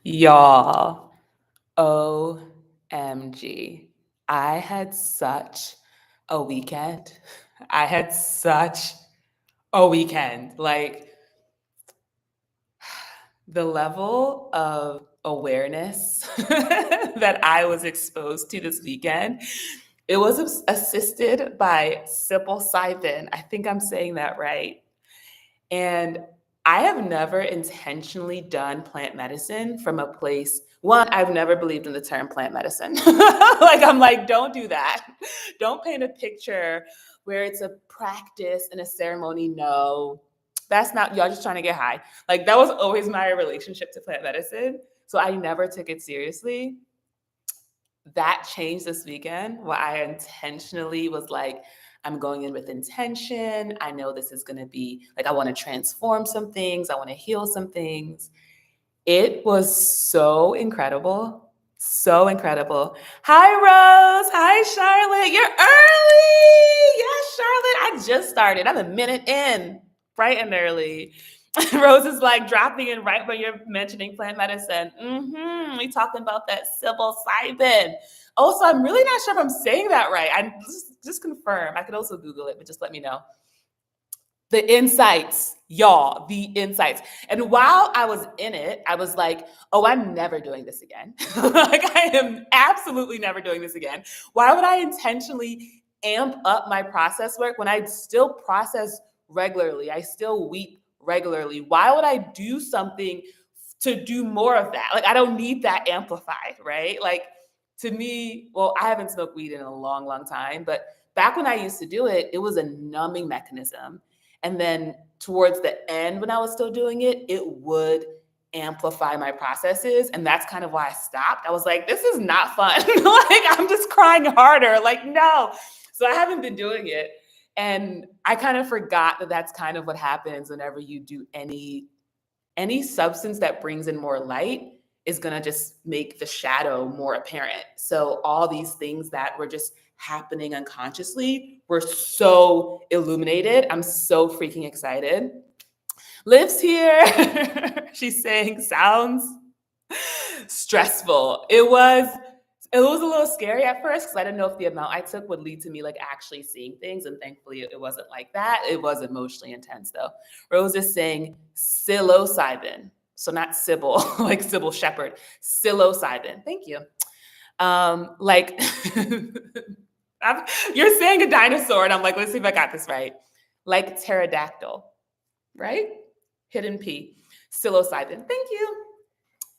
Y'all, OMG. I had such a weekend. I had such a weekend. Like the level of awareness that I was exposed to this weekend, it was assisted by psilocybin. I think I'm saying that right. And I have never intentionally done plant medicine from a place. One, I've never believed in the term plant medicine. Like, I'm like, don't do that. Don't paint a picture where it's a practice and a ceremony. No, that's not, y'all just trying to get high. Like, that was always my relationship to plant medicine. So I never took it seriously. That changed this weekend where I intentionally was like, I'm going in with intention. I know this is going to be like, I want to transform some things, I want to heal some things. It was so incredible. So incredible. Hi, Rose. Hi, Charlotte. You're early. Yes, Charlotte. I just started. I'm a minute in, bright and early. Rose is like dropping in right when you're mentioning plant medicine. We talking about that psilocybin. Also, I'm really not sure if I'm saying that right. I just confirm. I could also Google it, but just let me know. The insights, y'all, the insights. And while I was in it, I was like, oh, I'm never doing this again. Like, I am absolutely never doing this again. Why would I intentionally amp up my process work when I still process regularly? I still weep regularly. Why would I do something to do more of that? Like, I don't need that amplified, right? Like, to me, well, I haven't smoked weed in a long, long time, but back when I used to do it, it was a numbing mechanism. And then towards the end, when I was still doing it, it would amplify my processes. And that's kind of why I stopped. I was like, this is not fun. Like, I'm just crying harder. Like, no. So I haven't been doing it. And I kind of forgot that that's kind of what happens whenever you do any substance that brings in more light is going to just make the shadow more apparent. So all these things that were just happening unconsciously were so illuminated. I'm so freaking excited. Liv's here. She's saying sounds stressful. It was a little scary at first because I didn't know if the amount I took would lead to me like actually seeing things. And thankfully it wasn't like that. It was emotionally intense though. Rose is saying psilocybin. So not Sybil, like Sybil Shepherd. Psilocybin. Thank you. Like you're saying a dinosaur, and I'm like, let's see if I got this right. Like pterodactyl, right? Hidden P. Psilocybin. Thank you.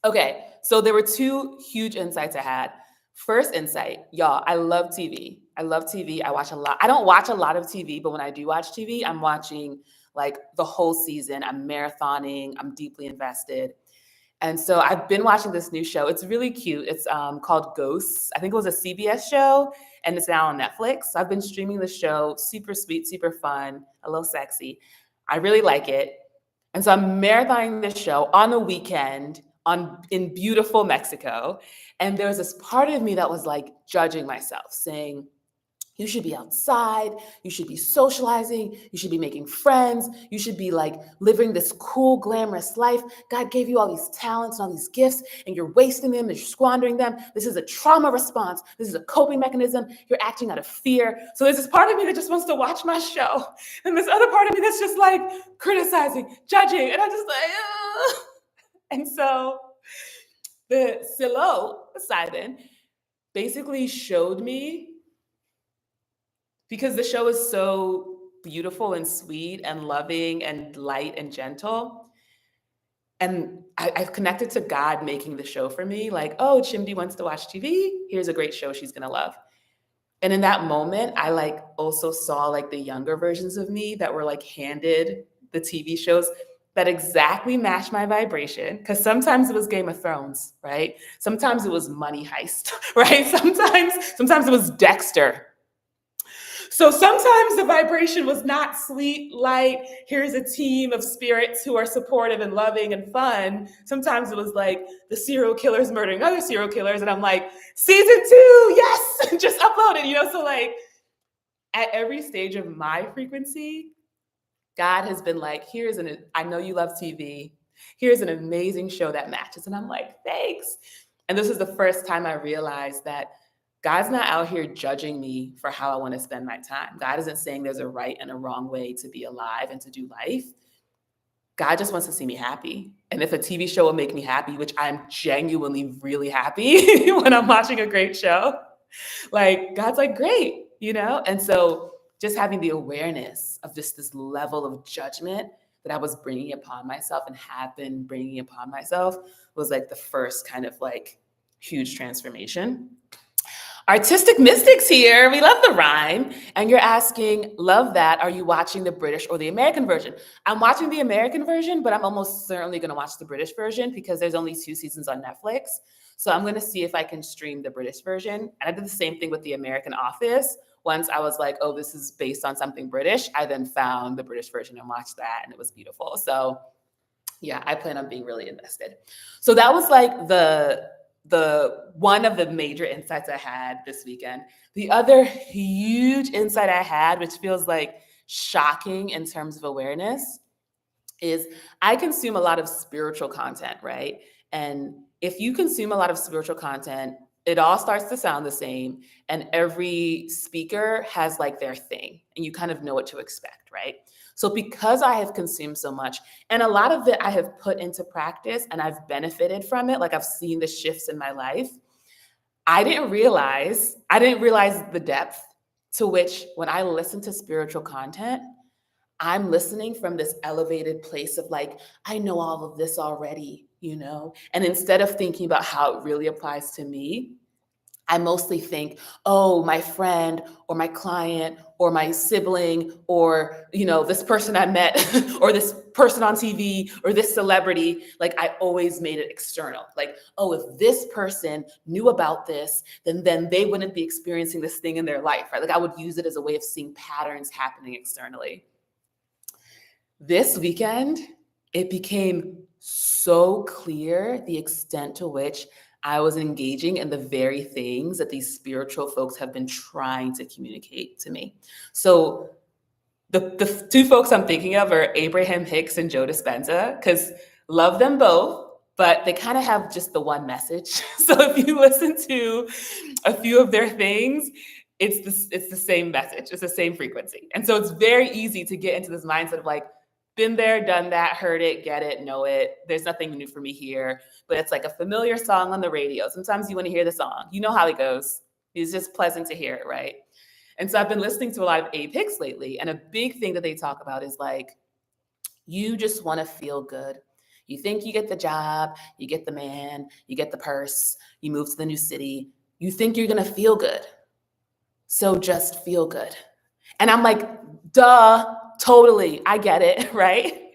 Okay, so there were two huge insights I had. First insight, y'all, I love TV. I love TV. I watch a lot. I don't watch a lot of TV, but when I do watch TV, I'm watching like the whole season. I'm marathoning. I'm deeply invested. And so I've been watching this new show. It's really cute. It's called Ghosts. I think it was a CBS show, and it's now on Netflix. So I've been streaming the show. Super sweet, super fun, a little sexy. I really like it. And so I'm marathoning this show on the weekend in beautiful Mexico. And there was this part of me that was like judging myself, saying, you should be outside, you should be socializing, you should be making friends, you should be like living this cool, glamorous life. God gave you all these talents and all these gifts, and you're wasting them and you're squandering them. This is a trauma response. This is a coping mechanism. You're acting out of fear. So there's this part of me that just wants to watch my show. And this other part of me that's just like criticizing, judging. And I'm just like, ugh. And so the psilocybin basically showed me, because the show is so beautiful and sweet and loving and light and gentle. And I've connected to God making the show for me. Like, oh, Chimdi wants to watch TV. Here's a great show she's going to love. And in that moment, I like also saw like the younger versions of me that were like handed the TV shows that exactly matched my vibration. Because sometimes it was Game of Thrones, right? Sometimes it was Money Heist, right? Sometimes it was Dexter. So sometimes the vibration was not sweet, light, here's a team of spirits who are supportive and loving and fun. Sometimes it was like the serial killers murdering other serial killers. And I'm like, season 2, yes, just upload it, So like at every stage of my frequency, God has been like, I know you love TV. Here's an amazing show that matches. And I'm like, thanks. And this is the first time I realized that God's not out here judging me for how I want to spend my time. God isn't saying there's a right and a wrong way to be alive and to do life. God just wants to see me happy. And if a TV show will make me happy, which I'm genuinely really happy when I'm watching a great show, like God's like, great, you know? And so just having the awareness of just this level of judgment that I was bringing upon myself and have been bringing upon myself was like the first kind of like huge transformation. Artistic Mystics here. We love the rhyme. And you're asking, love that. Are you watching the British or the American version? I'm watching the American version, but I'm almost certainly going to watch the British version because there's only 2 seasons on Netflix. So I'm going to see if I can stream the British version. And I did the same thing with the American Office. Once I was like, oh, this is based on something British, I then found the British version and watched that, and it was beautiful. So yeah, I plan on being really invested. So that was like the one of the major insights I had this weekend. The other huge insight I had, which feels like shocking in terms of awareness, is I consume a lot of spiritual content, right? And if you consume a lot of spiritual content, it all starts to sound the same, and every speaker has like their thing, and you kind of know what to expect, right? So because I have consumed so much, and a lot of it I have put into practice and I've benefited from it, like I've seen the shifts in my life, I didn't realize the depth to which when I listen to spiritual content, I'm listening from this elevated place of like, I know all of this already, you know? And instead of thinking about how it really applies to me, I mostly think, oh, my friend or my client or my sibling or, you know, this person I met or this person on TV or this celebrity, like I always made it external. Like, oh, if this person knew about this, then they wouldn't be experiencing this thing in their life, right? Like I would use it as a way of seeing patterns happening externally. This weekend, it became so clear the extent to which I was engaging in the very things that these spiritual folks have been trying to communicate to me. So the 2 folks I'm thinking of are Abraham Hicks and Joe Dispenza, because love them both, but they kind of have just the one message. So if you listen to a few of their things, it's the same message. It's the same frequency. And so it's very easy to get into this mindset of like, been there, done that, heard it, get it, know it. There's nothing new for me here, but it's like a familiar song on the radio. Sometimes you want to hear the song. You know how it goes. It's just pleasant to hear it, right? And so I've been listening to a lot of Abe Hicks lately, and a big thing that they talk about is like, you just want to feel good. You think you get the job, you get the man, you get the purse, you move to the new city. You think you're going to feel good. So just feel good. And I'm like, duh, totally. I get it, right?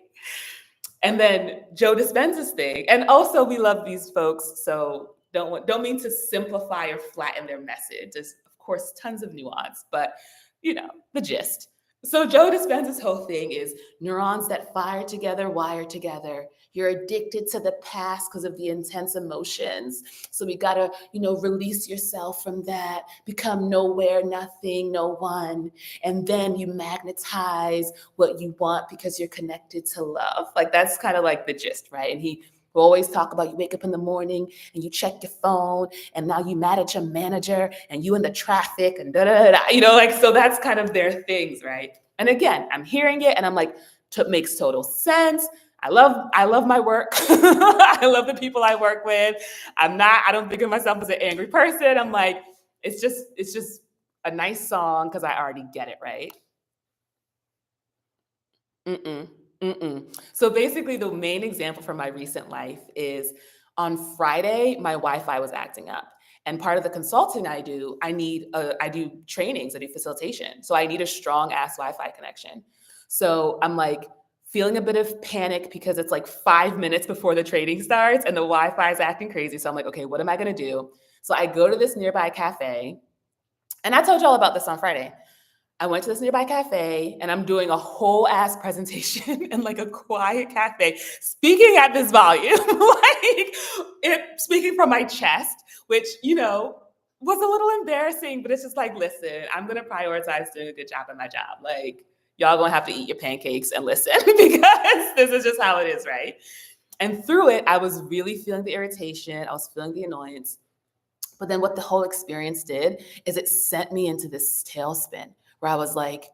And then Joe Dispenza's thing. And also we love these folks, so don't mean to simplify or flatten their message. There's of course tons of nuance, but you know, the gist. So Joe Dispenza's whole thing is neurons that fire together, wire together. You're addicted to the past because of the intense emotions. So we gotta, release yourself from that, become nowhere, nothing, no one. And then you magnetize what you want because you're connected to love. Like that's kind of like the gist, right? And he will always talk about you wake up in the morning and you check your phone and now you mad at your manager and you in the traffic and so that's kind of their things, right? And again, I'm hearing it and I'm like, makes total sense. I love my work. I love the people I work with. I don't think of myself as an angry person. I'm like, it's just a nice song because I already get it, right? So basically, the main example from my recent life is on Friday, my Wi-Fi was acting up. And part of the consulting I do trainings, I do facilitation. So I need a strong ass Wi-Fi connection. So I'm like feeling a bit of panic because it's like 5 minutes before the training starts and the Wi-Fi is acting crazy. So I'm like, okay, what am I going to do? So I go to this nearby cafe. And I told y'all about this on Friday. I went to this nearby cafe and I'm doing a whole ass presentation in like a quiet cafe, speaking at this volume, speaking from my chest, which, was a little embarrassing, but it's just like, listen, I'm going to prioritize doing a good job at my job. Like, y'all going to have to eat your pancakes and listen because this is just how it is, right? And through it, I was really feeling the irritation. I was feeling the annoyance. But then what the whole experience did is it sent me into this tailspin where I was like,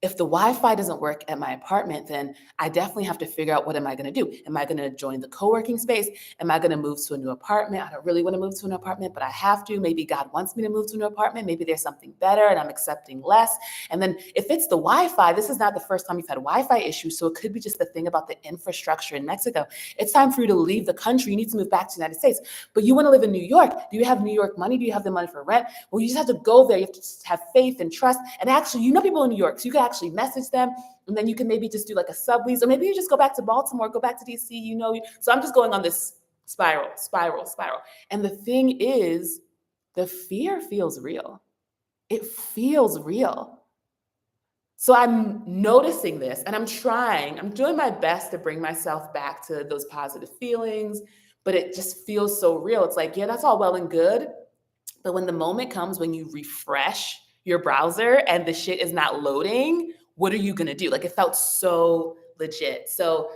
if the Wi-Fi doesn't work at my apartment, then I definitely have to figure out what am I going to do? Am I going to join the co-working space? Am I going to move to a new apartment? I don't really want to move to an apartment, but I have to. Maybe God wants me to move to a new apartment. Maybe there's something better and I'm accepting less. And then if it's the Wi-Fi, this is not the first time you've had Wi-Fi issues. So it could be just the thing about the infrastructure in Mexico. It's time for you to leave the country. You need to move back to the United States. But you want to live in New York. Do you have New York money? Do you have the money for rent? Well, you just have to go there. You have to just have faith and trust. And actually, you know people in New York, so you can actually message them. And then you can maybe just do like a sublease, or maybe you just go back to Baltimore, go back to DC, you know. So I'm just going on this spiral. And the thing is, the fear feels real. It feels real. So I'm noticing this and I'm doing my best to bring myself back to those positive feelings, but it just feels so real. It's like, yeah, that's all well and good. But when the moment comes when you refresh your browser and the shit is not loading, what are you going to do? Like, it felt so legit. So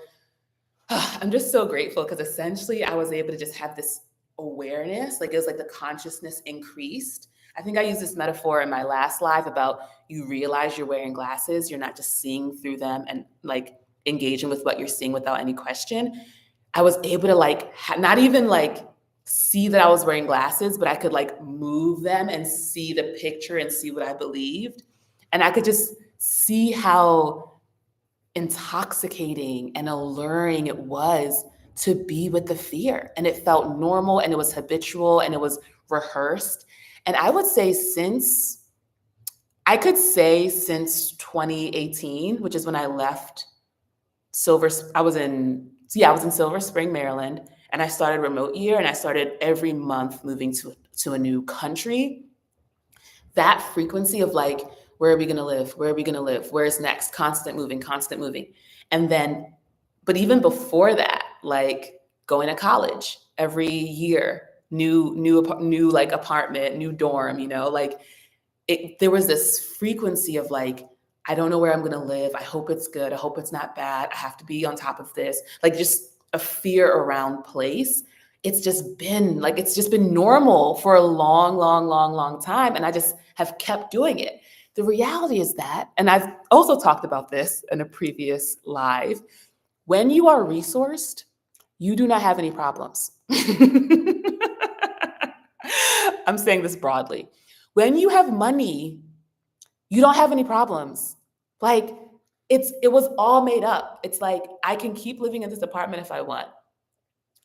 I'm just so grateful because essentially I was able to just have this awareness. Like, it was like the consciousness increased. I think I used this metaphor in my last live about you realize you're wearing glasses. You're not just seeing through them and like engaging with what you're seeing without any question. I was able to like, not even like see that I was wearing glasses, but I could like move them and see the picture and see what I believed. And I could just see how intoxicating and alluring it was to be with the fear. And it felt normal and it was habitual and it was rehearsed. And I would say since 2018, which is when I left I was in Silver Spring, Maryland, and I started remote year and I started every month moving to a new country. That frequency of like, where are we going to live? Where are we going to live? Where's next? Constant moving. And then, but even before that, like going to college every year, new like apartment, new dorm, you know, like there was this frequency of like, I don't know where I'm going to live. I hope it's good. I hope it's not bad. I have to be on top of this. Like just a fear around place. It's just been normal for a long time. And I just have kept doing it. The reality is that, and I've also talked about this in a previous live, when you are resourced, you do not have any problems. I'm saying this broadly. When you have money, you don't have any problems. Like it was all made up. It's like, I can keep living in this apartment if I want.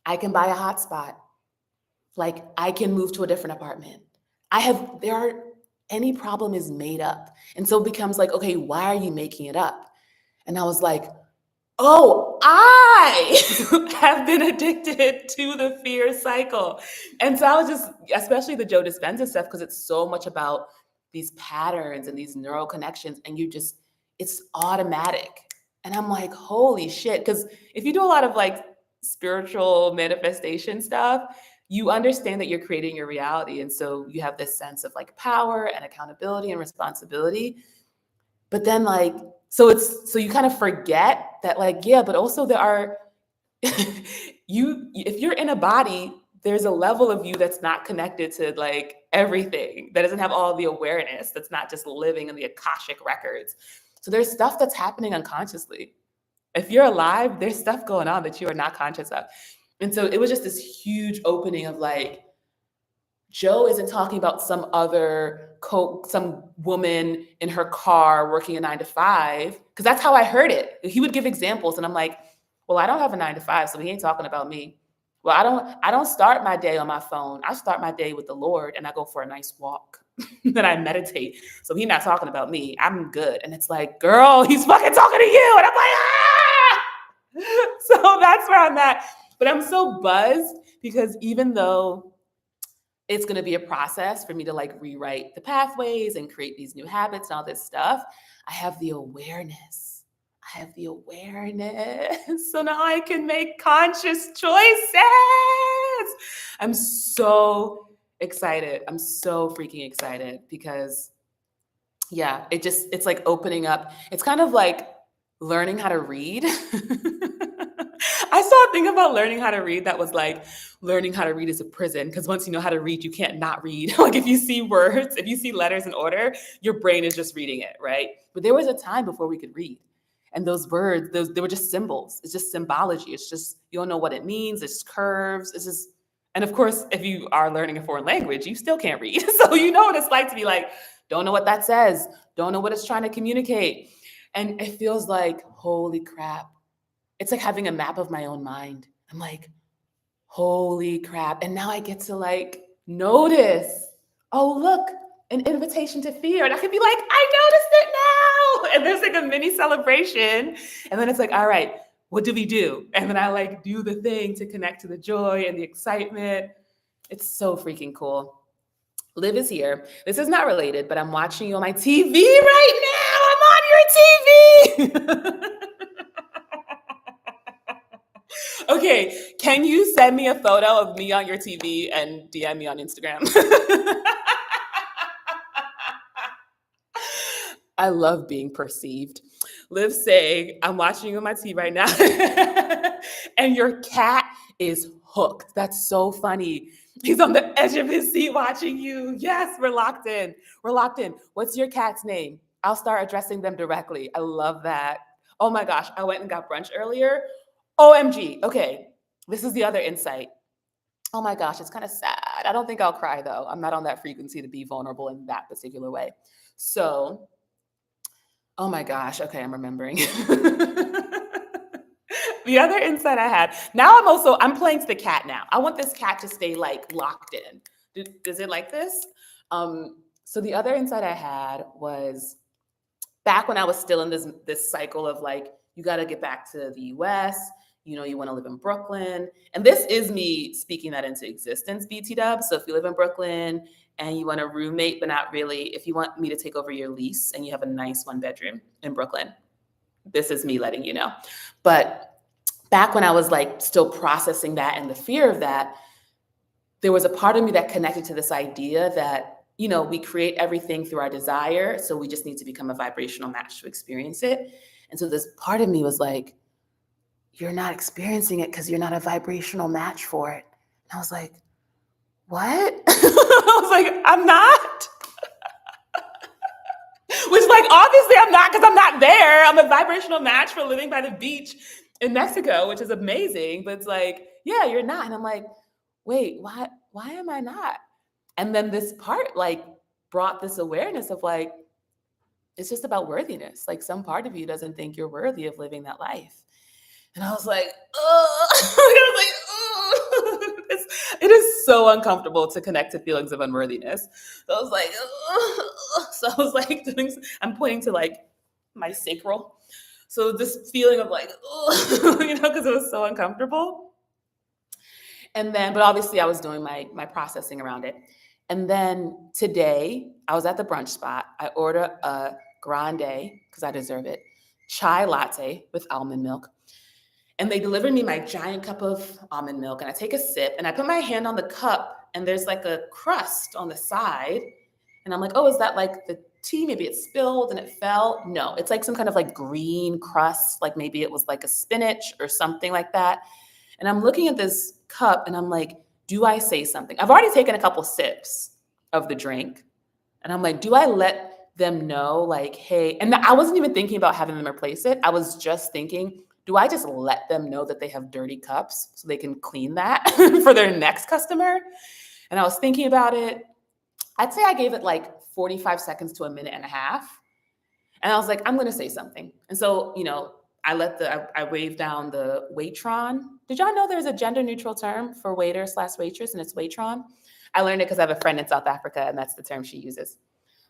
I can buy a hotspot. Like I can move to a different apartment. Any problem is made up. And so it becomes like, okay, why are you making it up? And I was like, oh, I have been addicted to the fear cycle. And so I was just, especially the Joe Dispenza stuff, because it's so much about these patterns and these neural connections, and it's automatic. And I'm like, holy shit. Because if you do a lot of like spiritual manifestation stuff, you understand that you're creating your reality. And so you have this sense of like power and accountability and responsibility. But then like, so you kind of forget that like, yeah, but also there are, if you're in a body, there's a level of you that's not connected to like everything, that doesn't have all the awareness, that's not just living in the Akashic records. So there's stuff that's happening unconsciously. If you're alive, there's stuff going on that you are not conscious of. And so it was just this huge opening of like, Joe isn't talking about some woman in her car working a 9 to 5, because that's how I heard it. He would give examples and I'm like, well, I don't have a 9 to 5, so he ain't talking about me. Well, I don't start my day on my phone. I start my day with the Lord and I go for a nice walk. Then I meditate. So he's not talking about me. I'm good. And it's like, girl, he's fucking talking to you. And I'm like, ah! So that's where I'm at. But I'm so buzzed because even though it's going to be a process for me to like rewrite the pathways and create these new habits and all this stuff, I have the awareness. So now I can make conscious choices. I'm so excited. I'm so freaking excited because yeah, it's like opening up. It's kind of like learning how to read. I saw saw a thing about learning how to read that was like learning how to read is a prison because once you know how to read, you can't not read. Like if you see words, if you see letters in order, your brain is just reading it, right? But there was a time before we could read. And those words, they were just symbols. It's just symbology. It's just, you don't know what it means. It's curves. It's just, and of course, if you are learning a foreign language, you still can't read. So you know what it's like to be like, don't know what that says. Don't know what it's trying to communicate. And it feels like, holy crap. It's like having a map of my own mind. I'm like, holy crap. And now I get to like notice, oh, look, an invitation to fear. And I can be like, I noticed it now. And there's like a mini celebration. And then it's like, all right, what do we do? And then I like do the thing to connect to the joy and the excitement. It's so freaking cool. Liv is here. This is not related, but I'm watching you on my TV right now. I'm on your TV. Okay, can you send me a photo of me on your TV and DM me on Instagram? I love being perceived. Liv saying, I'm watching you on my TV right now. And your cat is hooked. That's so funny. He's on the edge of his seat watching you. Yes, we're locked in. We're locked in. What's your cat's name? I'll start addressing them directly. I love that. Oh my gosh, I went and got brunch earlier. OMG. Okay, this is the other insight. Oh my gosh, it's kind of sad. I don't think I'll cry though. I'm not on that frequency to be vulnerable in that particular way. So, oh my gosh. Okay, I'm remembering. The other insight I had. Now I'm playing to the cat now. I want this cat to stay like locked in. Does it like this? So the other insight I had was back when I was still in this cycle of like, you got to get back to the US, you want to live in Brooklyn. And this is me speaking that into existence, BT Dub. So if you live in Brooklyn and you want a roommate, but not really, if you want me to take over your lease and you have a nice 1-bedroom in Brooklyn, this is me letting you know. But back when I was like still processing that and the fear of that, there was a part of me that connected to this idea that we create everything through our desire. So we just need to become a vibrational match to experience it. And so this part of me was like, you're not experiencing it because you're not a vibrational match for it. And I was like, what? I was like, I'm not. Which like, obviously I'm not because I'm not there. I'm a vibrational match for living by the beach in Mexico, which is amazing. But it's like, yeah, you're not. And I'm like, wait, why am I not? And then this part like brought this awareness of like, it's just about worthiness. Like some part of you doesn't think you're worthy of living that life. And I was like, I was like, it is so uncomfortable to connect to feelings of unworthiness. So I was like, so I was like I'm pointing to like my sacral. So this feeling of like, because it was so uncomfortable. And then, but obviously I was doing my processing around it. And then today I was at the brunch spot. I ordered a grande, because I deserve it, chai latte with almond milk. And they delivered me my giant cup of almond milk. And I take a sip and I put my hand on the cup and there's like a crust on the side. And I'm like, oh, is that like the tea? Maybe it spilled and it fell. No, it's like some kind of like green crust. Like maybe it was like a spinach or something like that. And I'm looking at this cup and I'm like, do I say something? I've already taken a couple sips of the drink. And I'm like, do I let them know like, hey, and I wasn't even thinking about having them replace it. I was just thinking, do I just let them know that they have dirty cups so they can clean that for their next customer? And I was thinking about it. I'd say I gave it like 45 seconds to a minute and a half. And I was like, I'm going to say something. And so, I waved down the waitron. Did y'all know there's a gender neutral term for waiter/waitress and it's waitron? I learned it because I have a friend in South Africa and that's the term she uses.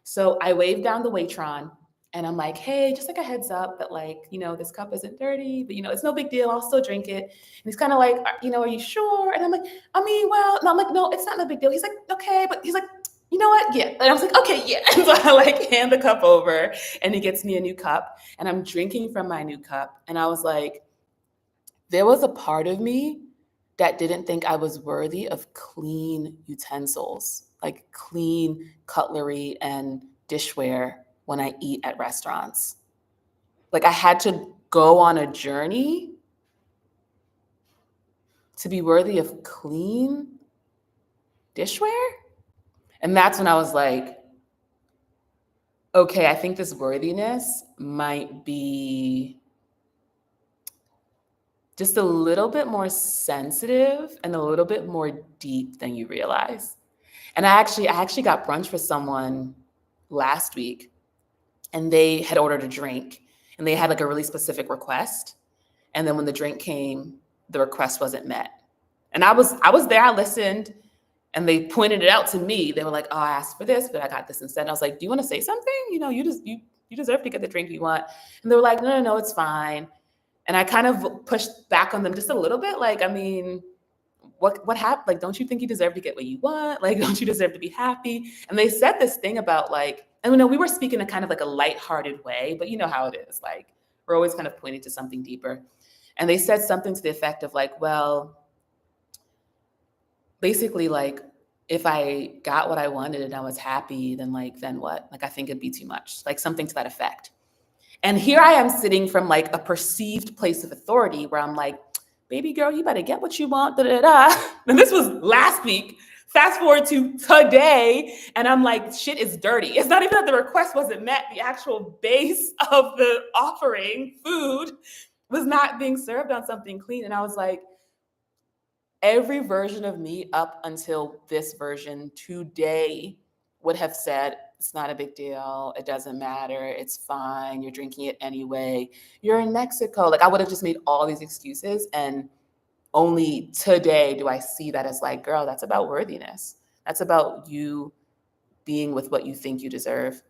So I waved down the waitron and I'm like, hey, just like a heads up that like, this cup isn't dirty, but it's no big deal. I'll still drink it. And he's kind of like, are you sure? And I'm like, well, no, I'm like, no, it's not no big deal. He's like, okay. But he's like, you know what? Yeah. And I was like, okay, yeah. And so I like hand the cup over and he gets me a new cup and I'm drinking from my new cup. And I was like, there was a part of me that didn't think I was worthy of clean utensils, like clean cutlery and dishware when I eat at restaurants. Like I had to go on a journey to be worthy of clean dishware? And that's when I was like, okay, I think this worthiness might be just a little bit more sensitive and a little bit more deep than you realize. And I actually got brunch for someone last week, and they had ordered a drink, and they had like a really specific request. And then when the drink came, the request wasn't met. And I was there, I listened, and they pointed it out to me. They were like, "Oh, I asked for this, but I got this instead." And I was like, "Do you want to say something? You deserve to get the drink you want." And they were like, "No, no, no, it's fine." And I kind of pushed back on them just a little bit, like, I mean, what happened? Like, don't you think you deserve to get what you want? Like, don't you deserve to be happy? And they said this thing about like, and we were speaking in kind of like a lighthearted way, but you know how it is. Like, we're always kind of pointing to something deeper. And they said something to the effect of like, well, basically like, if I got what I wanted and I was happy, then like, then what? Like, I think it'd be too much, like something to that effect. And here I am sitting from like a perceived place of authority where I'm like, baby girl, you better get what you want. Da, da, da. And this was last week. Fast forward to today, and I'm like, shit is dirty. It's not even that the request wasn't met. The actual base of the offering, food, was not being served on something clean. And I was like, every version of me up until this version today would have said, it's not a big deal. It doesn't matter. It's fine. You're drinking it anyway. You're in Mexico. Like, I would have just made all these excuses. And only today do I see that as like, girl, that's about worthiness. That's about you being with what you think you deserve.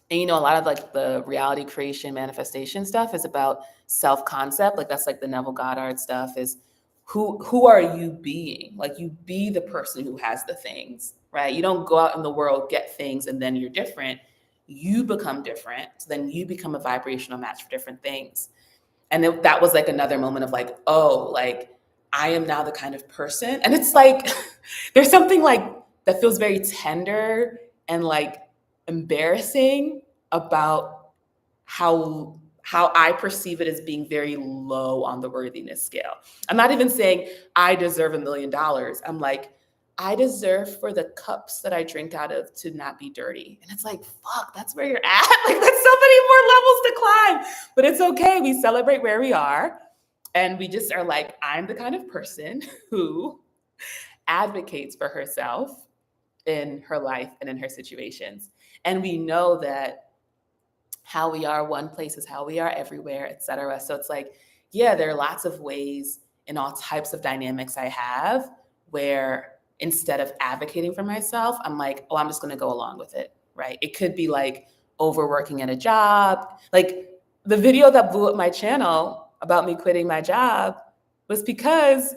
And a lot of like the reality creation manifestation stuff is about self-concept. Like, that's like the Neville Goddard stuff is who are you being? Like, you be the person who has the things, right? You don't go out in the world, get things, and then you're different. You become different. So then you become a vibrational match for different things. And that was like another moment of like, oh, like I am now the kind of person. And it's like, there's something like that feels very tender and like embarrassing about how I perceive it as being very low on the worthiness scale. I'm not even saying I deserve $1 million. I'm like, I deserve for the cups that I drink out of to not be dirty. And it's like, fuck, that's where you're at. Like, that's so many more levels to climb. But it's okay. We celebrate where we are. And we just are like, I'm the kind of person who advocates for herself in her life and in her situations. And we know that how we are one place is how we are everywhere, et cetera. So it's like, yeah, there are lots of ways in all types of dynamics I have where instead of advocating for myself, I'm like, oh, I'm just going to go along with it, right? It could be like overworking at a job. Like, the video that blew up my channel about me quitting my job was because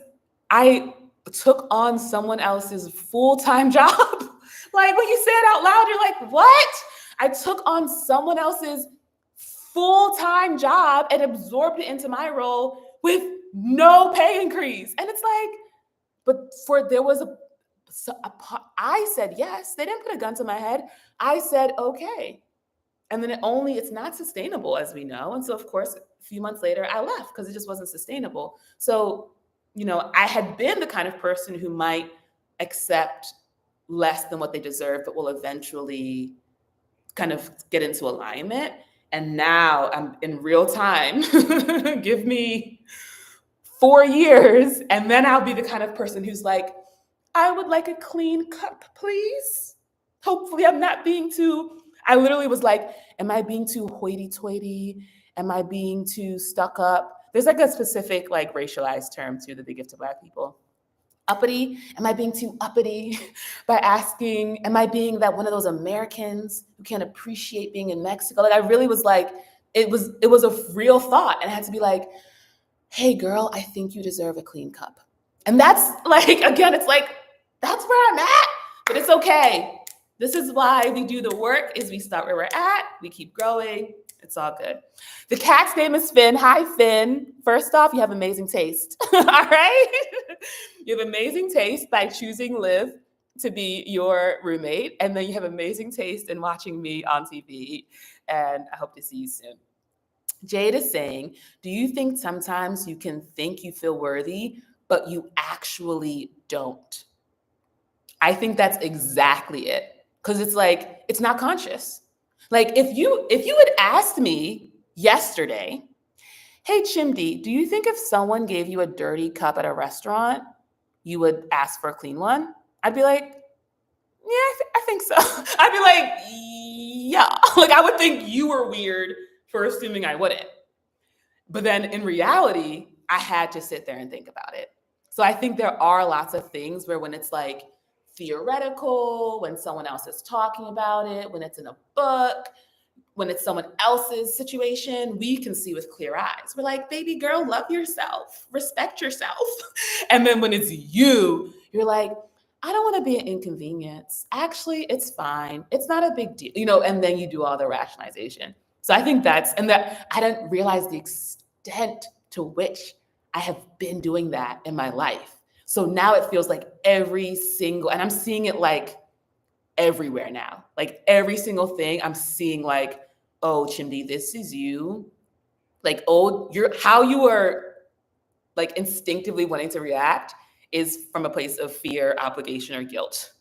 I took on someone else's full-time job. Like, when you say it out loud, you're like, what? I took on someone else's full-time job and absorbed it into my role with no pay increase. And it's like, but there was I said yes. They didn't put a gun to my head. I said, okay. And then it's not sustainable, as we know. And so, of course, a few months later, I left because it just wasn't sustainable. So, I had been the kind of person who might accept less than what they deserve, but will eventually kind of get into alignment. And now I'm in real time. Give me 4 years, and then I'll be the kind of person who's like, I would like a clean cup, please. Hopefully I'm not being I literally was like, am I being too hoity-toity? Am I being too stuck up? There's like a specific like racialized term too that they give to Black people. Uppity? Am I being too uppity by asking, am I being that one of those Americans who can't appreciate being in Mexico? Like, I really was like, it was a real thought. And I had to be like, hey girl, I think you deserve a clean cup. And that's like, again, it's like, that's where I'm at, but it's okay. This is why we do the work, is we start where we're at, we keep growing, it's all good. The cat's name is Finn. Hi, Finn. First off, you have amazing taste, all right? You have amazing taste by choosing Liv to be your roommate, and then you have amazing taste in watching me on TV, and I hope to see you soon. Jade is saying, do you think sometimes you can think you feel worthy, but you actually don't. I think that's exactly it. Because it's like, it's not conscious. Like if you had asked me yesterday, hey Chimdi, do you think if someone gave you a dirty cup at a restaurant, you would ask for a clean one? I'd be like, yeah, I think so. I'd be like, yeah. Like I would think you were weird for assuming I wouldn't. But then in reality, I had to sit there and think about it. So I think there are lots of things where when it's like theoretical, when someone else is talking about it, when it's in a book, when it's someone else's situation, we can see with clear eyes. We're like, baby girl, love yourself, respect yourself. And then when it's you, you're like, I don't want to be an inconvenience. Actually, it's fine. It's not a big deal, and then you do all the rationalization. So I think that I didn't realize the extent to which I have been doing that in my life. So now it feels like and I'm seeing it like everywhere now. Like every single thing I'm seeing like, oh, Chimdi, this is you. Like, oh, how you are like instinctively wanting to react is from a place of fear, obligation, or guilt.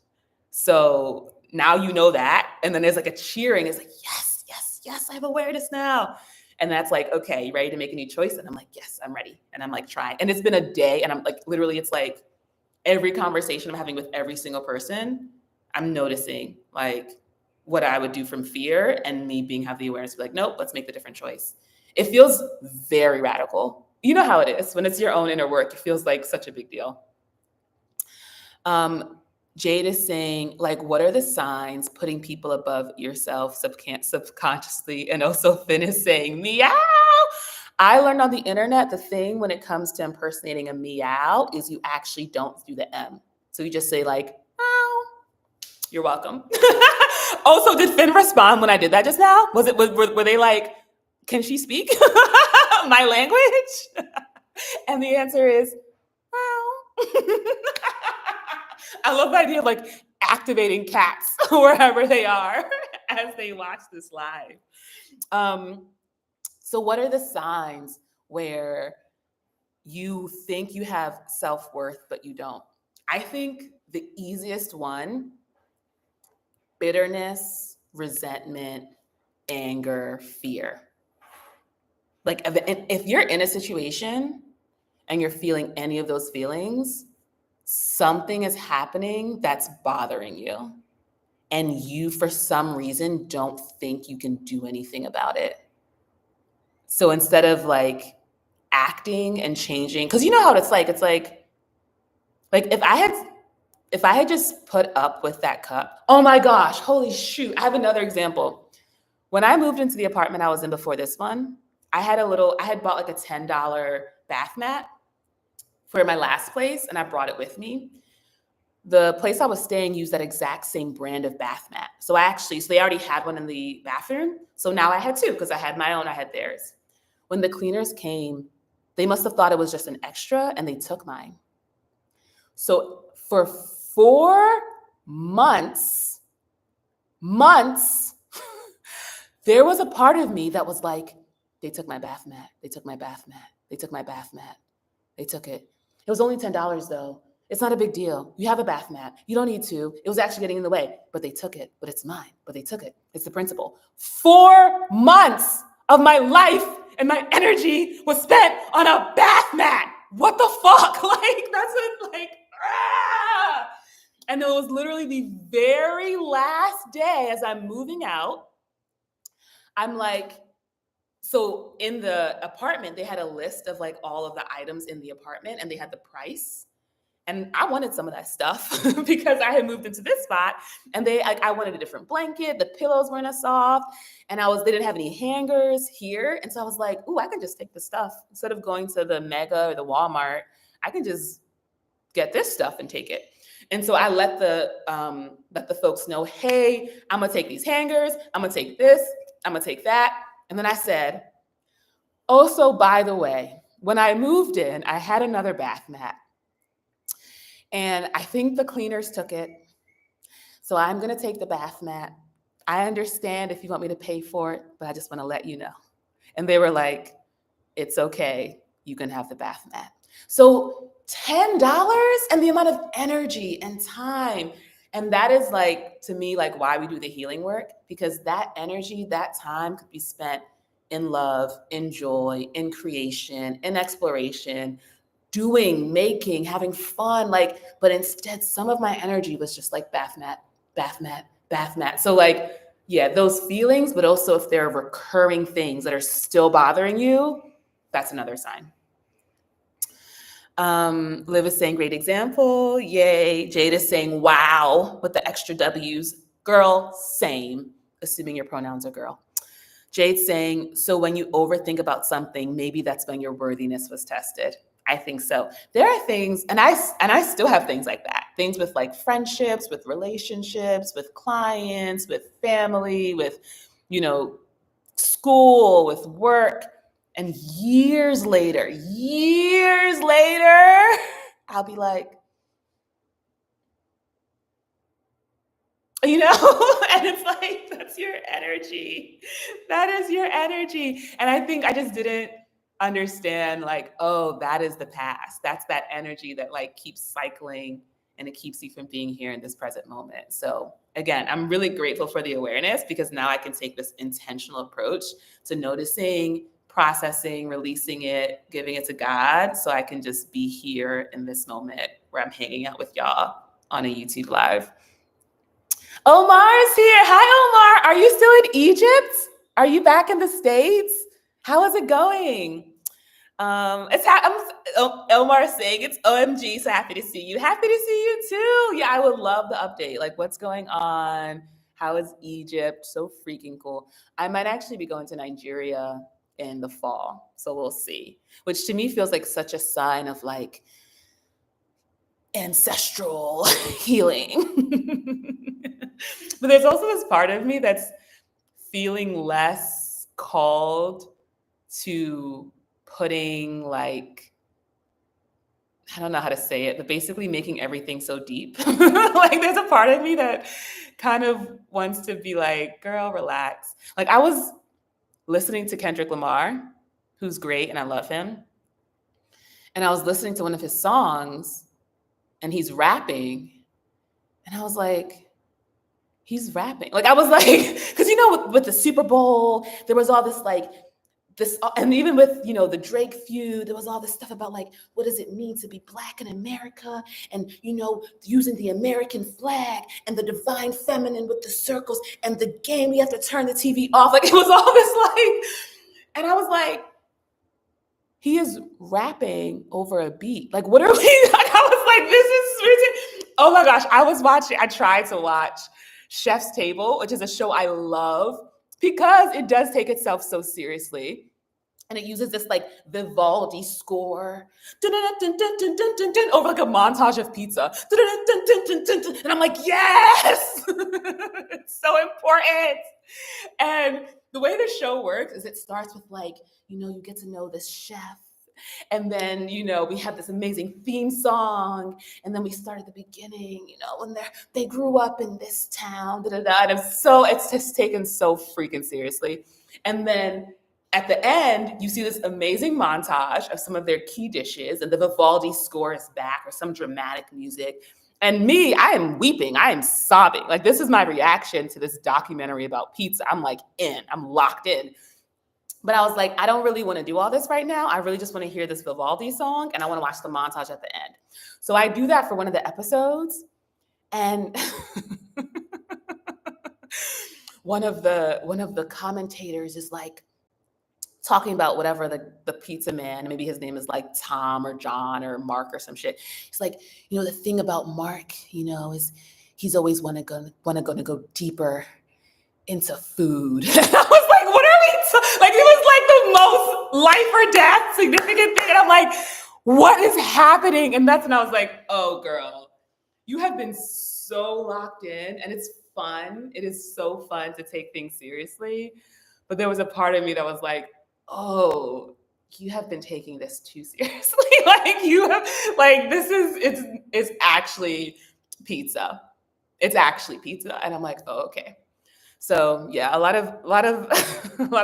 So now you know that. And then there's like a cheering. It's like, yes, yes, yes, I have awareness now. And that's like, okay, you ready to make a new choice? And I'm like, yes, I'm ready. And I'm like trying. And it's been a day. And I'm like, literally, it's like every conversation I'm having with every single person, I'm noticing like what I would do from fear and me have the awareness to be like, nope, let's make the different choice. It feels very radical. You know how it is. When it's your own inner work, it feels like such a big deal. Jade is saying, like, what are the signs putting people above yourself subconsciously? And also Finn is saying, meow. I learned on the internet, the thing when it comes to impersonating a meow is you actually don't do the M. So you just say like, meow. You're welcome. Also, did Finn respond when I did that just now? Were they like, can she speak my language? And the answer is, meow. I love the idea of like activating cats wherever they are as they watch this live. So what are the signs where you think you have self-worth, but you don't? I think the easiest one, bitterness, resentment, anger, fear. Like if you're in a situation and you're feeling any of those feelings, something is happening that's bothering you. And you, for some reason, don't think you can do anything about it. So instead of like acting and changing, because you know how it's like if I had just put up with that cup, oh my gosh, holy shoot. I have another example. When I moved into the apartment I was in before this one, I had bought like a $10 bath mat for my last place, and I brought it with me. The place I was staying used that exact same brand of bath mat. So they already had one in the bathroom. So now I had two because I had my own, I had theirs. When the cleaners came, they must have thought it was just an extra and they took mine. So for 4 months, there was a part of me that was like, they took my bath mat. They took my bath mat. They took my bath mat. They took it. It was only $10 though. It's not a big deal. You have a bath mat. You don't need to. It was actually getting in the way, but they took it. But it's mine. But they took it. It's the principle. 4 months of my life and my energy was spent on a bath mat. What the fuck? Like, that's it. Like, ah! And it was literally the very last day as I'm moving out. I'm like, so in the apartment, they had a list of like all of the items in the apartment and they had the price. And I wanted some of that stuff because I had moved into this spot and I wanted a different blanket. The pillows weren't as soft and they didn't have any hangers here. And so I was like, ooh, I can just take the stuff instead of going to the Mega or the Walmart. I can just get this stuff and take it. And so I let the folks know, hey, I'm going to take these hangers. I'm going to take this. I'm going to take that. And then I said, also, by the way, when I moved in, I had another bath mat. And I think the cleaners took it. So I'm going to take the bath mat. I understand if you want me to pay for it, but I just want to let you know. And they were like, it's okay. You can have the bath mat. So $10 and the amount of energy and time. And that is like, to me, like why we do the healing work, because that energy, that time could be spent in love, in joy, in creation, in exploration, doing, making, having fun. Like, but instead, some of my energy was just like bath mat, bath mat, bath mat. So, like, yeah, those feelings, but also if there are recurring things that are still bothering you, that's another sign. Liv is saying, great example. Yay. Jade is saying, wow, with the extra W's. Girl, same, assuming your pronouns are girl. Jade's saying, so when you overthink about something, maybe that's when your worthiness was tested. I think so. There are things, and I still have things like that. Things with like friendships, with relationships, with clients, with family, with, you know, school, with work. And years later, I'll be like, you know, and it's like, that's your energy. That is your energy. And I think I just didn't understand, like, oh, that is the past. That's that energy that like keeps cycling and it keeps you from being here in this present moment. So again, I'm really grateful for the awareness, because now I can take this intentional approach to noticing, processing, releasing it, giving it to God, so I can just be here in this moment where I'm hanging out with y'all on a YouTube live. Omar is here. Hi, Omar. Are you still in Egypt? Are you back in the States? How is it going? Omar is saying it's OMG. So happy to see you. Happy to see you too. Yeah, I would love the update. Like, what's going on? How is Egypt? So freaking cool. I might actually be going to Nigeria in the fall, so we'll see. Which to me feels like such a sign of like ancestral healing. But there's also this part of me that's feeling less called to putting like, I don't know how to say it, but basically making everything so deep. Like there's a part of me that kind of wants to be like, girl, relax. Like I was listening to Kendrick Lamar, who's great and I love him. And I was listening to one of his songs and he's rapping. And I was like, he's rapping. Like I was like, because you know, with the Super Bowl, there was all this like this, and even with the Drake feud, there was all this stuff about like, what does it mean to be Black in America, and using the American flag and the divine feminine with the circles and the game. We have to turn the TV off. Like it was all this like, and I was like, he is rapping over a beat. Like what are we? Like, I was like, this is oh my gosh! I tried to watch Chef's Table, which is a show I love because it does take itself so seriously. And it uses this like Vivaldi score over like a montage of pizza. And I'm like, yes, it's so important. And the way the show works is it starts with like, you get to know this chef. And then, we have this amazing theme song. And then we start at the beginning, when they grew up in this town, And it's just taken so freaking seriously. And then at the end, you see this amazing montage of some of their key dishes, and the Vivaldi score is back, or some dramatic music. And me, I am weeping. I am sobbing. Like, this is my reaction to this documentary about pizza. I'm like I'm locked in. But I was like, I don't really want to do all this right now. I really just want to hear this Vivaldi song, and I want to watch the montage at the end. So I do that for one of the episodes, and one of the commentators is like talking about whatever the pizza man, maybe his name is like Tom or John or Mark or some shit. He's like, the thing about Mark, is he's always want to go deeper into food. And I was like, what are we like? It was like the most life or death significant thing. And I'm like, what is happening? And that's when I was like, oh girl, you have been so locked in, and it's fun. It is so fun to take things seriously. But there was a part of me that was like, oh, you have been taking this too seriously. Like you have, like, it's actually pizza. It's actually pizza. And I'm like, oh, okay. So yeah, a lot of a lot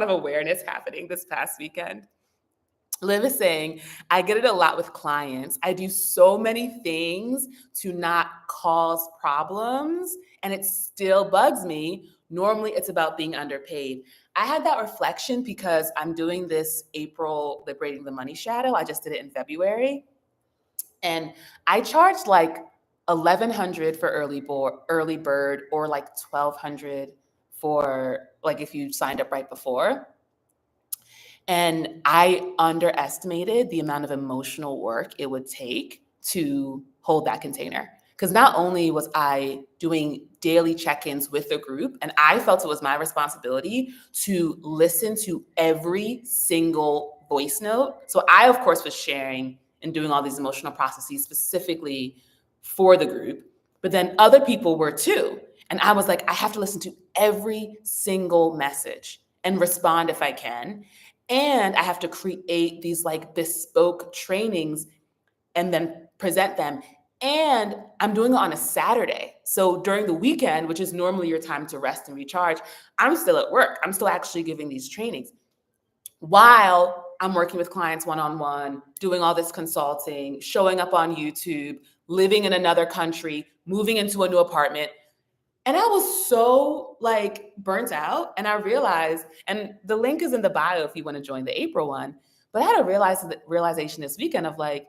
of awareness happening this past weekend. Liv is saying, I get it a lot with clients. I do so many things to not cause problems, and it still bugs me. Normally, it's about being underpaid. I had that reflection because I'm doing this April Liberating the Money Shadow. I just did it in February. And I charged like 1,100 for early bird, or like 1,200 for like if you signed up right before. And I underestimated the amount of emotional work it would take to hold that container. Because not only was I doing daily check ins with the group, and I felt it was my responsibility to listen to every single voice note. So I, of course, was sharing and doing all these emotional processes specifically for the group, but then other people were too. And I was like, I have to listen to every single message and respond if I can. And I have to create these like bespoke trainings and then present them. And I'm doing it on a Saturday. So during the weekend, which is normally your time to rest and recharge, I'm still at work. I'm still actually giving these trainings while I'm working with clients one-on-one, doing all this consulting, showing up on YouTube, living in another country, moving into a new apartment. And I was so like burnt out. And I realized, and the link is in the bio if you want to join the April one. But I had a realization this weekend of like,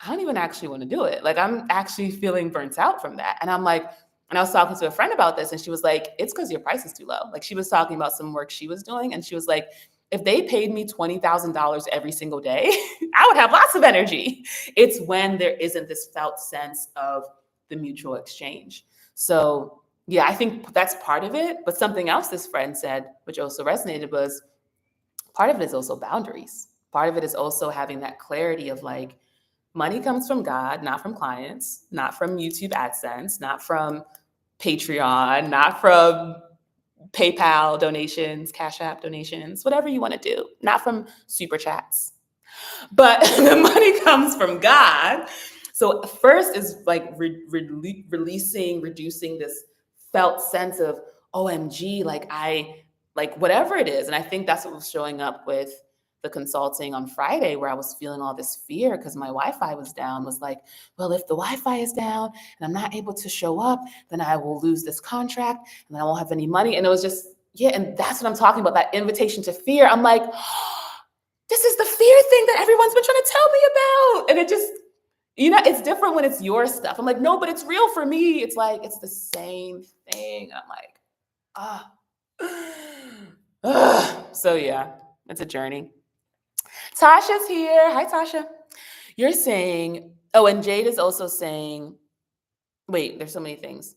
I don't even actually want to do it. Like I'm actually feeling burnt out from that. And I'm like, and I was talking to a friend about this, and she was like, it's because your price is too low. Like she was talking about some work she was doing, and she was like, if they paid me $20,000 every single day, I would have lots of energy. It's when there isn't this felt sense of the mutual exchange. So yeah, I think that's part of it. But something else this friend said, which also resonated, was part of it is also boundaries. Part of it is also having that clarity of like, money comes from God, not from clients, not from YouTube AdSense, not from Patreon, not from PayPal donations, Cash App donations, whatever you want to do, not from super chats. But the money comes from God. So first is like releasing, reducing this felt sense of OMG, like whatever it is. And I think that's what was showing up with the consulting on Friday, where I was feeling all this fear because my Wi-Fi was down. Was like, well, if the Wi-Fi is down and I'm not able to show up, then I will lose this contract and I won't have any money. And it was just, yeah, and that's what I'm talking about, that invitation to fear. I'm like, this is the fear thing that everyone's been trying to tell me about. And it just, it's different when it's your stuff. I'm like, no, but it's real for me. It's like, it's the same thing. I'm like, ah. So yeah, it's a journey. Tasha's here. Hi, Tasha. You're saying, oh, and Jade is also saying, wait, there's so many things.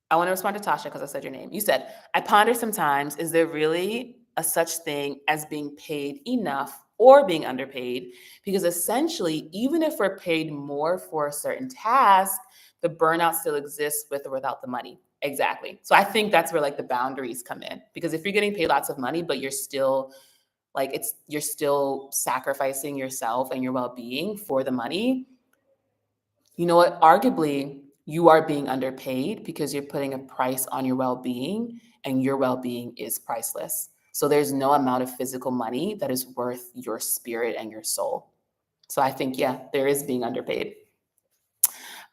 I want to respond to Tasha because I said your name. You said, I ponder sometimes, is there really a such thing as being paid enough or being underpaid? Because essentially, even if we're paid more for a certain task, the burnout still exists with or without the money. Exactly. So I think that's where like the boundaries come in. Because if you're getting paid lots of money, but you're still you're still sacrificing yourself and your well-being for the money, you know what? Arguably, you are being underpaid because you're putting a price on your well-being, and your well-being is priceless. So there's no amount of physical money that is worth your spirit and your soul. So I think, yeah, there is being underpaid.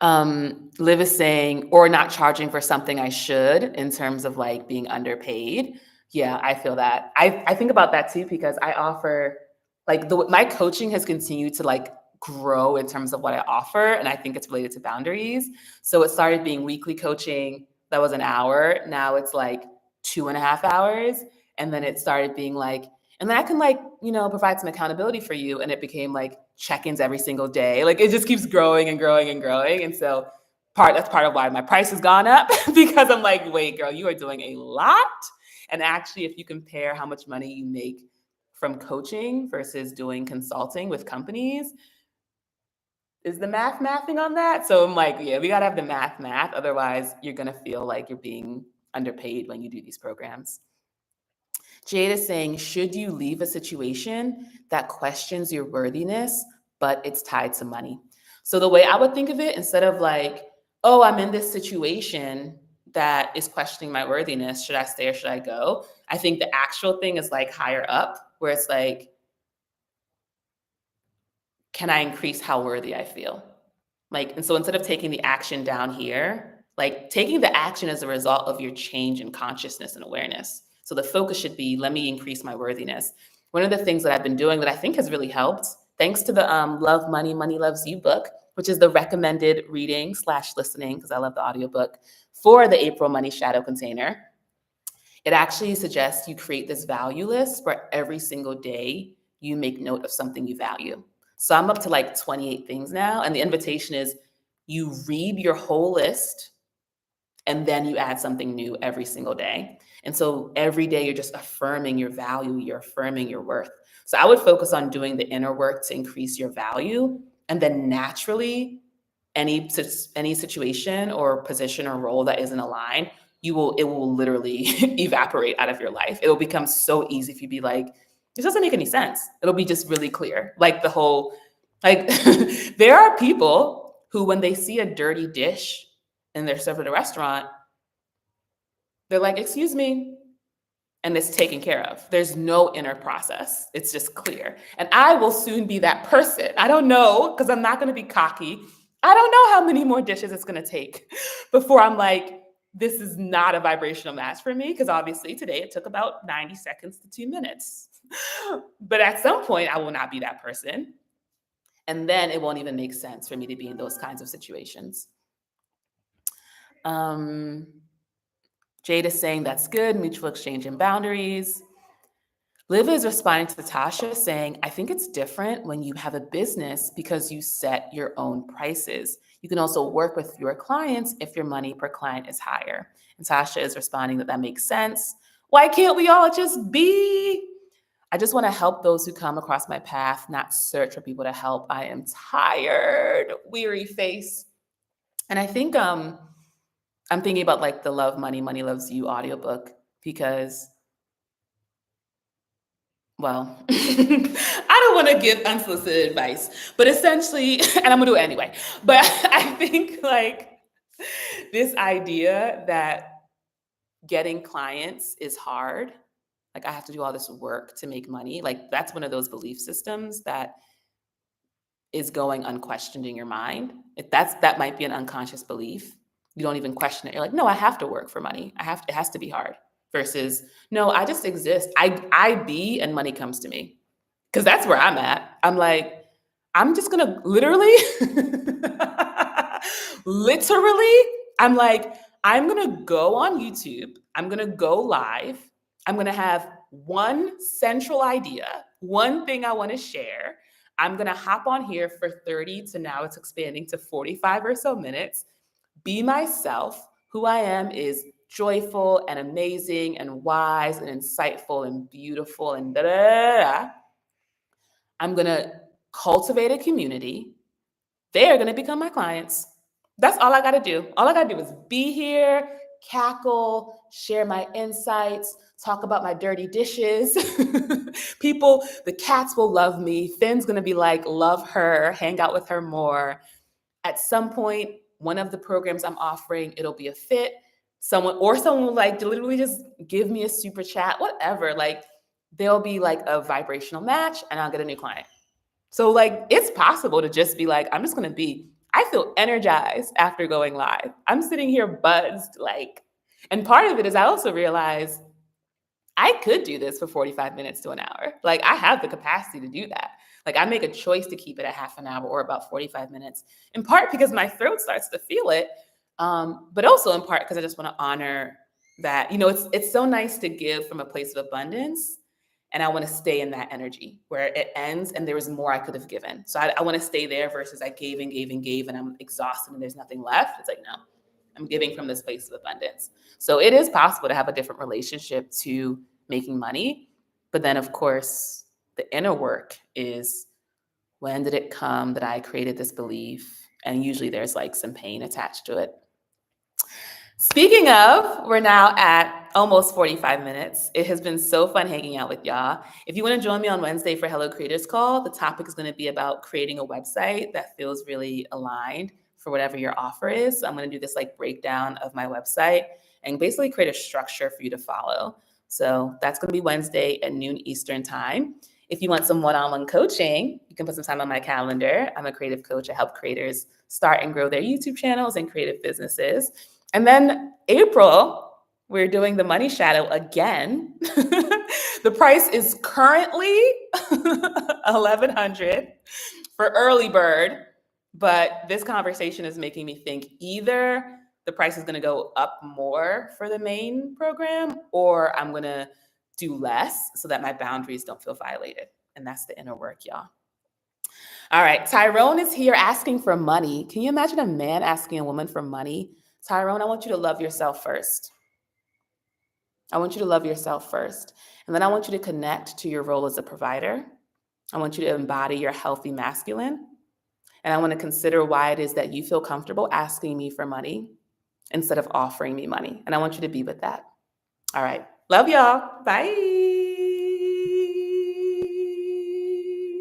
Liv is saying, or not charging for something I should, in terms of like being underpaid. Yeah, I feel that. I think about that too, because I offer like my coaching has continued to like grow in terms of what I offer. And I think it's related to boundaries. So it started being weekly coaching that was an hour. Now it's like 2.5 hours. And then it started being like, and then I can like, provide some accountability for you. And it became like check-ins every single day. Like it just keeps growing and growing and growing. And so that's part of why my price has gone up, because I'm like, wait, girl, you are doing a lot. And actually, if you compare how much money you make from coaching versus doing consulting with companies, is the mathing on that? So I'm like, yeah, we got to have the math. Otherwise, you're going to feel like you're being underpaid when you do these programs. Jade is saying, should you leave a situation that questions your worthiness, but it's tied to money? So the way I would think of it, instead of like, oh, I'm in this situation that is questioning my worthiness, should I stay or should I go? I think the actual thing is like higher up, where it's like, can I increase how worthy I feel? And so instead of taking the action down here, taking the action as a result of your change in consciousness and awareness. So the focus should be, let me increase my worthiness. One of the things that I've been doing that I think has really helped, thanks to the Love Money, Money Loves You book, which is the recommended reading / listening, because I love the audiobook, for the April Money Shadow Container. It actually suggests you create this value list where every single day you make note of something you value. So I'm up to 28 things now. And the invitation is you read your whole list and then you add something new every single day. And so every day you're just affirming your value, you're affirming your worth. So I would focus on doing the inner work to increase your value. And then naturally, any situation or position or role that isn't aligned, it will literally evaporate out of your life. It'll become so easy if you be like, this doesn't make any sense. It'll be just really clear. There are people who, when they see a dirty dish and they're served at a restaurant, they're like, excuse me, and it's taken care of. There's no inner process. It's just clear. And I will soon be that person. I don't know, because I'm not going to be cocky. I don't know how many more dishes it's going to take before I'm like, this is not a vibrational match for me, because obviously today it took about 90 seconds to 2 minutes. But at some point, I will not be that person. And then it won't even make sense for me to be in those kinds of situations. Jade is saying that's good, mutual exchange and boundaries. Liv is responding to Tasha saying, I think it's different when you have a business because you set your own prices. You can also work with your clients if your money per client is higher. And Tasha is responding that makes sense. Why can't we all just be? I just want to help those who come across my path, not search for people to help. I am tired, weary face. And I think I'm thinking about the Love Money, Money Loves You audiobook because, well, I don't want to give unsolicited advice, but essentially, and I'm going to do it anyway, but I think this idea that getting clients is hard, I have to do all this work to make money, that's one of those belief systems that is going unquestioned in your mind. That might be an unconscious belief. You don't even question it. You're like, no, I have to work for money. It has to be hard. Versus, no, I just exist. I be and money comes to me. Because that's where I'm at. I'm like, I'm just gonna literally, I'm like, I'm gonna go on YouTube. I'm gonna go live. I'm gonna have one central idea, one thing I wanna share. I'm gonna hop on here for 30 to now it's expanding to 45 or so minutes. Be myself. Who I am is joyful and amazing and wise and insightful and beautiful and da da da da. I'm going to cultivate a community. They're going to become my clients. That's all I got to do. All I got to do is be here, cackle, share my insights, talk about my dirty dishes. The cats will love me. Finn's going to be like, love her, hang out with her more. At some point, one of the programs I'm offering, it'll be a fit. Someone will literally just give me a super chat, whatever. There'll be a vibrational match and I'll get a new client. So it's possible to just be I'm just going to be, I feel energized after going live. I'm sitting here buzzed, and part of it is I also realize I could do this for 45 minutes to an hour. I have the capacity to do that. I make a choice to keep it at half an hour or about 45 minutes, in part because my throat starts to feel it, but also in part because I just want to honor that, it's so nice to give from a place of abundance. And I want to stay in that energy where it ends and there was more I could have given. So I want to stay there versus I gave and gave and gave and I'm exhausted and there's nothing left. It's no, I'm giving from this place of abundance. So it is possible to have a different relationship to making money. But then, of course, the inner work is, when did it come that I created this belief? And usually there's some pain attached to it. Speaking of, we're now at almost 45 minutes. It has been so fun hanging out with y'all. If you want to join me on Wednesday for Hello Creators Call, the topic is going to be about creating a website that feels really aligned for whatever your offer is. So I'm going to do this breakdown of my website and basically create a structure for you to follow. So that's going to be Wednesday at noon Eastern time. If you want some one-on-one coaching, you can put some time on my calendar. I'm a creative coach. I help creators start and grow their YouTube channels and creative businesses. And then April, we're doing the money shadow again. The price is currently $1,100 for early bird, but this conversation is making me think either the price is going to go up more for the main program, or I'm going to do less so that my boundaries don't feel violated. And that's the inner work, y'all. All right, Tyrone is here asking for money. Can you imagine a man asking a woman for money? Tyrone, I want you to love yourself first. I want you to love yourself first. And then I want you to connect to your role as a provider. I want you to embody your healthy masculine. And I want to consider why it is that you feel comfortable asking me for money instead of offering me money. And I want you to be with that. All right. Love y'all. Bye.